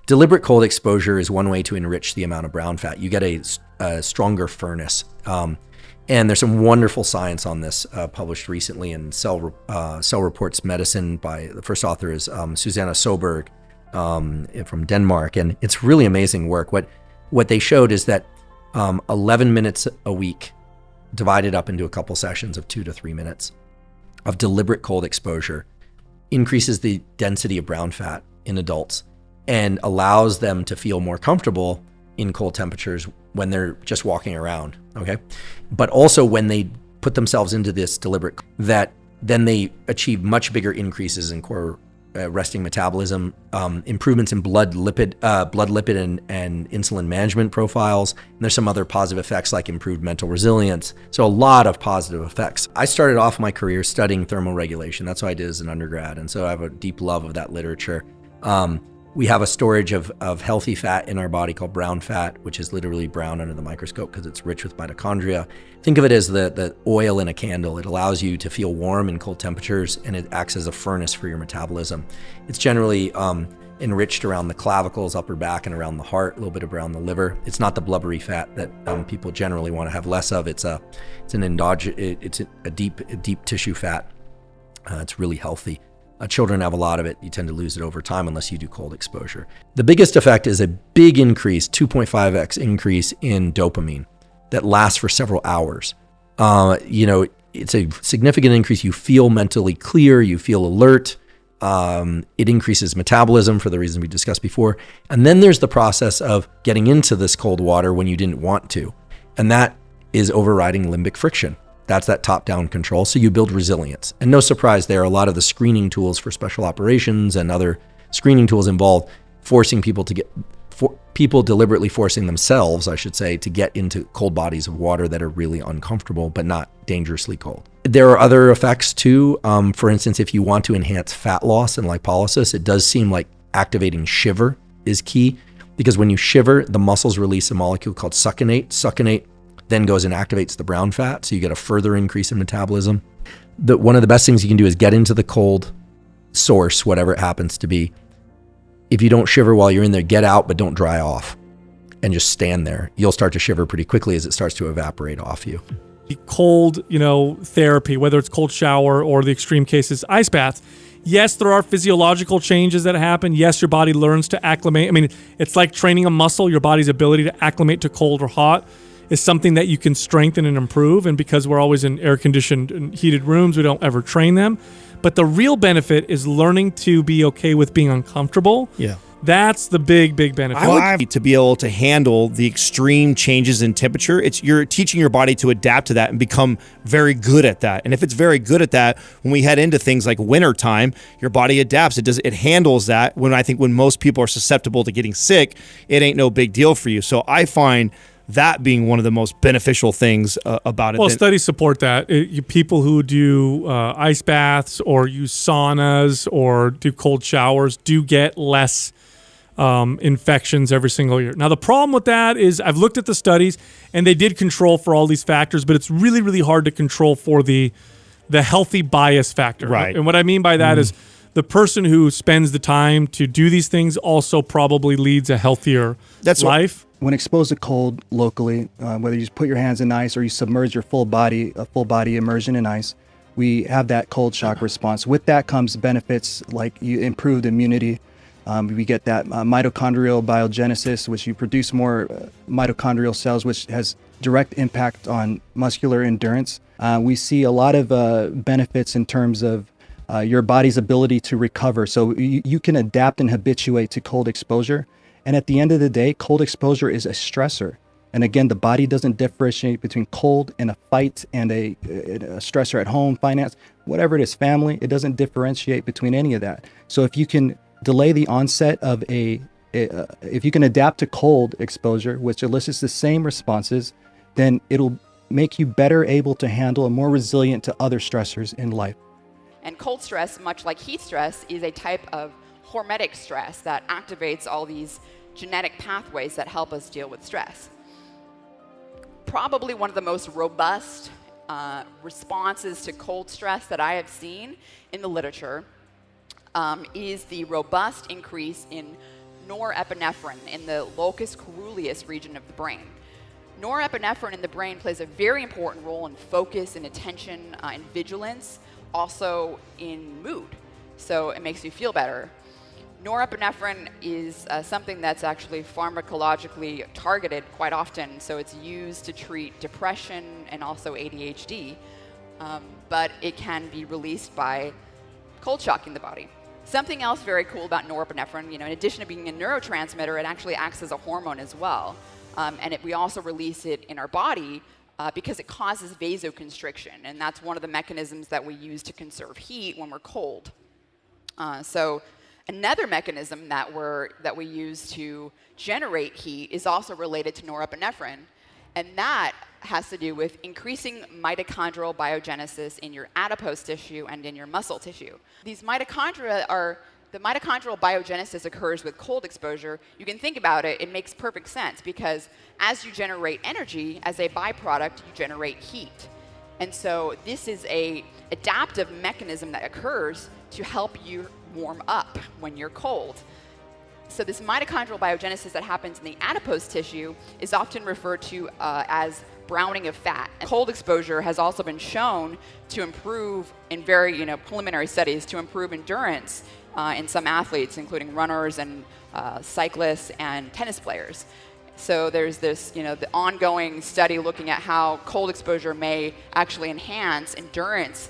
Deliberate cold exposure is one way to enrich the amount of brown fat. You get a stronger furnace. And there's some wonderful science on this published recently in Cell Reports Medicine by the first author is Susanna Soberg from Denmark. And it's really amazing work. What they showed is that 11 minutes a week divided up into a couple sessions of 2 to 3 minutes of deliberate cold exposure increases the density of brown fat in adults and allows them to feel more comfortable in cold temperatures when they're just walking around, okay? But also when they put themselves into this deliberate, that then they achieve much bigger increases in core resting metabolism, improvements in blood lipid and insulin management profiles. And there's some other positive effects like improved mental resilience. So a lot of positive effects. I started off my career studying thermoregulation. That's what I did as an undergrad. And so I have a deep love of that literature. We have a storage of healthy fat in our body called brown fat, which is literally brown under the microscope because it's rich with mitochondria. Think of it as the oil in a candle. It allows you to feel warm in cold temperatures, and it acts as a furnace for your metabolism. It's generally enriched around the clavicles, upper back, and around the heart, a little bit around the liver. It's not the blubbery fat that people generally want to have less of. It's a deep tissue fat. It's really healthy. Children have a lot of it. You tend to lose it over time unless you do cold exposure. The biggest effect is a big increase, 2.5x increase in dopamine that lasts for several hours. It's a significant increase. You feel mentally clear. You feel alert. It increases metabolism for the reasons we discussed before. And then there's the process of getting into this cold water when you didn't want to. And that is overriding limbic friction. That's that top-down control. So you build resilience. And no surprise there, a lot of the screening tools for special operations and other screening tools involve forcing people deliberately forcing themselves, I should say, to get into cold bodies of water that are really uncomfortable, but not dangerously cold. There are other effects too. For instance, if you want to enhance fat loss and lipolysis, it does seem like activating shiver is key, because when you shiver, the muscles release a molecule called succinate. Succinate then goes and activates the brown fat, so you get a further increase in metabolism. One of the best things you can do is get into the cold source, whatever it happens to be. If you don't shiver while you're in there, get out, but don't dry off and just stand there. You'll start to shiver pretty quickly as it starts to evaporate off you. Cold, therapy, whether it's cold shower or the extreme cases, ice baths. Yes, there are physiological changes that happen. Yes, your body learns to acclimate. I mean, it's like training a muscle. Your body's ability to acclimate to cold or hot is something that you can strengthen and improve. And because we're always in air-conditioned and heated rooms, we don't ever train them. But the real benefit is learning to be okay with being uncomfortable. Yeah. That's the big benefit. I would to be able to handle the extreme changes in temperature. You're teaching your body to adapt to that and become very good at that. And if it's very good at that, when we head into things like winter time, your body adapts. It handles that. When most people are susceptible to getting sick, it ain't no big deal for you. So I find that being one of the most beneficial things about it. Well, studies support that. People who do ice baths or use saunas or do cold showers do get less infections every single year. Now, the problem with that is I've looked at the studies, and they did control for all these factors, but it's really, really hard to control for the healthy bias factor. Right. And what I mean by that is the person who spends the time to do these things also probably leads a healthier life. When exposed to cold locally, whether you put your hands in ice or you submerge your full body immersion in ice, we have that cold shock response. With that comes benefits like improved immunity. We get that mitochondrial biogenesis, which you produce more mitochondrial cells, which has direct impact on muscular endurance. We see a lot of benefits in terms of your body's ability to recover. So you can adapt and habituate to cold exposure. And at the end of the day, cold exposure is a stressor. And again, the body doesn't differentiate between cold and a fight and a stressor at home, finance, whatever it is, family. It doesn't differentiate between any of that. So if you can delay the onset of if you can adapt to cold exposure, which elicits the same responses, then it'll make you better able to handle and more resilient to other stressors in life. And cold stress, much like heat stress, is a type of hormetic stress that activates all these genetic pathways that help us deal with stress. Probably one of the most robust responses to cold stress that I have seen in the literature is the robust increase in norepinephrine in the locus coeruleus region of the brain. Norepinephrine in the brain plays a very important role in focus and attention and vigilance, also in mood. So it makes you feel better. Norepinephrine is something that's actually pharmacologically targeted quite often, so it's used to treat depression and also ADHD, but it can be released by cold shocking the body. Something else very cool about norepinephrine, in addition to being a neurotransmitter, it actually acts as a hormone as well. We also release it in our body because it causes vasoconstriction, and that's one of the mechanisms that we use to conserve heat when we're cold. So another mechanism that we use to generate heat is also related to norepinephrine, and that has to do with increasing mitochondrial biogenesis in your adipose tissue and in your muscle tissue. These mitochondria the mitochondrial biogenesis occurs with cold exposure. You can think about it, it makes perfect sense because as you generate energy, as a byproduct, you generate heat. And so this is an adaptive mechanism that occurs to help you warm up when you're cold. So this mitochondrial biogenesis that happens in the adipose tissue is often referred to as browning of fat. And cold exposure has also been shown to improve in very preliminary studies to improve endurance in some athletes, including runners and cyclists and tennis players. So there's this, the ongoing study looking at how cold exposure may actually enhance endurance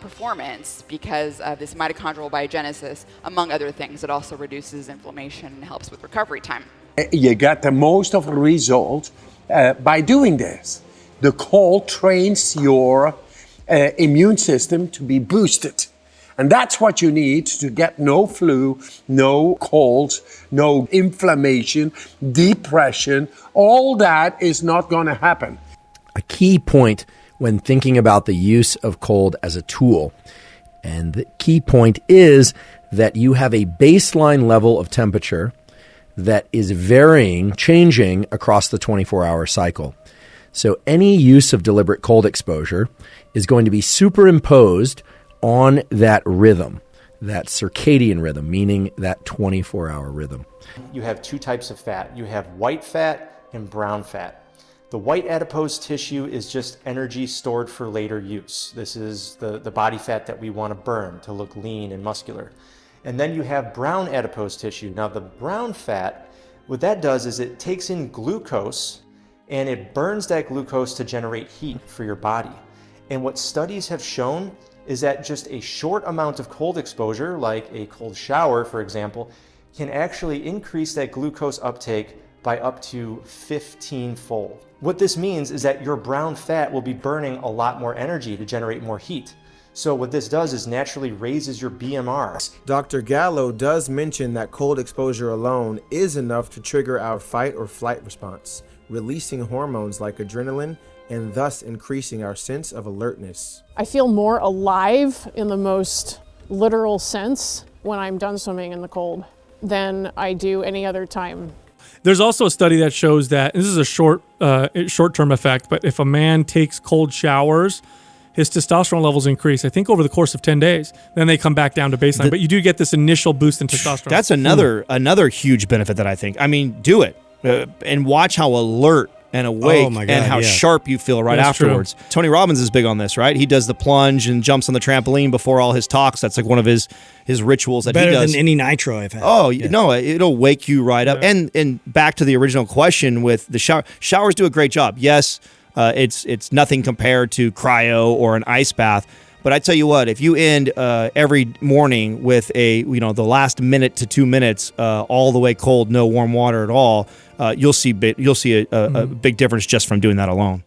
performance because of this mitochondrial biogenesis, among other things. It also reduces inflammation and helps with recovery time. You get the most of the result by doing this. The cold trains your immune system to be boosted. And that's what you need to get no flu, no colds, no inflammation, depression. All that is not going to happen. A key point when thinking about the use of cold as a tool, and the key point is that you have a baseline level of temperature that is varying, changing across the 24-hour cycle. So any use of deliberate cold exposure is going to be superimposed on that rhythm, that circadian rhythm, meaning that 24-hour rhythm. You have two types of fat. You have white fat and brown fat. The white adipose tissue is just energy stored for later use. This is the body fat that we want to burn to look lean and muscular. And then you have brown adipose tissue. Now the brown fat, what that does is it takes in glucose and it burns that glucose to generate heat for your body. And what studies have shown is that just a short amount of cold exposure, like a cold shower, for example, can actually increase that glucose uptake by up to 15-fold. What this means is that your brown fat will be burning a lot more energy to generate more heat. So what this does is naturally raises your BMR. Dr. Gallo does mention that cold exposure alone is enough to trigger our fight or flight response, releasing hormones like adrenaline and thus increasing our sense of alertness. I feel more alive in the most literal sense when I'm done swimming in the cold than I do any other time. There's also a study that shows that, and this is a short-term effect, but if a man takes cold showers, his testosterone levels increase, I think, over the course of 10 days. Then they come back down to baseline. But you do get this initial boost in testosterone. That's another huge benefit that I think. I mean, do it and watch how alert and awake and how sharp you feel right afterwards. True. Tony Robbins is big on this, right? He does the plunge and jumps on the trampoline before all his talks. That's like one of his rituals that he does. Better than any nitro I've had. Oh, no, it'll wake you right up. And back to the original question with the shower. Showers do a great job. Yes, it's nothing compared to cryo or an ice bath. But I tell you what, if you end every morning with the last minute to 2 minutes all the way cold, no warm water at all, you'll see a big difference just from doing that alone.